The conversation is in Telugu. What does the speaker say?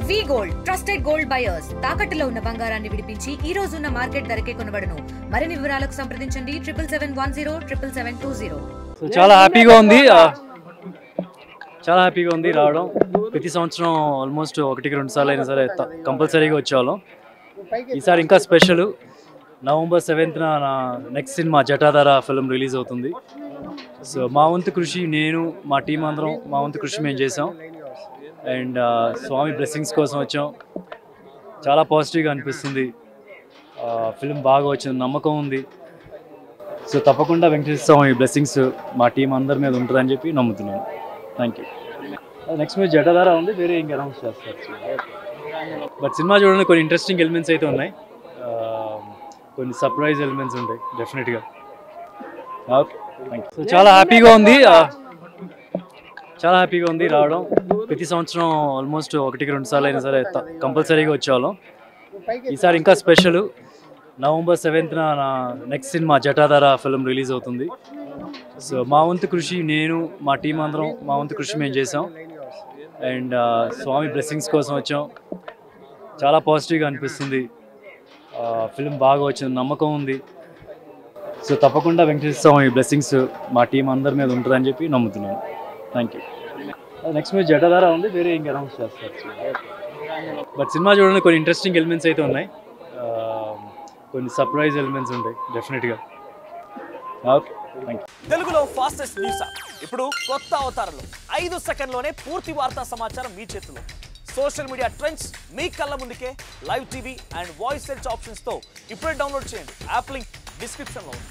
వి గోల్డ్ ట్రస్టెడ్ గోల్డ్ బయర్స్ తాకట్టులో ఉన్న బంగారాన్ని విడిపించి ఈ రోజు ఉన్న మార్కెట్ ధరకే కొనబడును. మరిన్ని వివరాలకు సంప్రదించండి 7710 77720. చాలా హ్యాపీగా ఉంది రావడం. ప్రతి సంవత్సరం ఆల్మోస్ట్ 1-2 సార్లు అయినా సరే కంపల్సరీగా వచ్చేవాళ్ళం. ఈసారి ఇంకా స్పెషల్. November 7th నా next cinema Jatadhara film release అవుతుంది. సో మా వంతు కృషి, నేను మా టీం అందరం మా వంతు కృషి మేము చేసాం. అండ్ స్వామి బ్లెస్సింగ్స్ కోసం వచ్చాం. చాలా పాజిటివ్గా అనిపిస్తుంది. ఫిల్మ్ బాగా వచ్చింది, నమ్మకం ఉంది. సో తప్పకుండా వెంకటేశ్వర స్వామి బ్లెస్సింగ్స్ మా టీం అందరి మీద ఉంటుందని చెప్పి నమ్ముతున్నాను. Thank you. నెక్స్ట్ మీరు జటాధార ఉంది, వేరే ఇంకా అనౌన్స్ చేస్తారు. బట్ సినిమా చూడండి, కొన్ని ఇంట్రెస్టింగ్ ఎలిమెంట్స్ అయితే ఉన్నాయి, కొన్ని సర్ప్రైజ్ ఎలిమెంట్స్ ఉంటాయి డెఫినెట్గా. Okay, thank you. సో చాలా హ్యాపీగా ఉంది రావడం. ప్రతి సంవత్సరం ఆల్మోస్ట్ 1-2 సార్లు అయినా సరే కంపల్సరీగా వచ్చేవాళ్ళం. ఈసారి ఇంకా స్పెషల్. November 7th నా next cinema Jatadhara film release అవుతుంది. సో మా వంతు కృషి, నేను మా టీం అందరం మా వంతు కృషి మేము చేసాం. అండ్ స్వామి బ్లెస్సింగ్స్ కోసం వచ్చాం. చాలా పాజిటివ్గా అనిపిస్తుంది. ఫిల్మ్ బాగా వచ్చింది, నమ్మకం ఉంది. సో తప్పకుండా వెంకటేశ్వర స్వామి బ్లెస్సింగ్స్ మా టీం అందరి మీద ఉంటుందని చెప్పి నమ్ముతున్నాను. Thank you. నెక్స్ట్ మీరు జటాధార ఉంది, వేరే ఇంకా అనౌన్స్ చేస్తారు. బట్ సినిమా చూడండి, కొన్ని ఇంట్రెస్టింగ్ ఎలిమెంట్స్ అయితే ఉన్నాయి, కొన్ని సర్ప్రైజ్ ఎలిమెంట్స్ ఉంటాయి డెఫినెట్గా. Okay, thank you. తెలుగులో ఫాస్టెస్ట్ న్యూస్ ఇప్పుడు కొత్త అవతారంలో 5 సెకండ్లోనే పూర్తి వార్తా సమాచారం మీ చేతిలో. సోషల్ మీడియా ట్రెండ్స్ మీ కళ్ళ ముందుకే live TV and voice search ఆప్షన్స్తో ఇప్పుడే డౌన్లోడ్ చేయండి. యాప్ లింక్ డిస్క్రిప్షన్లో ఉంది.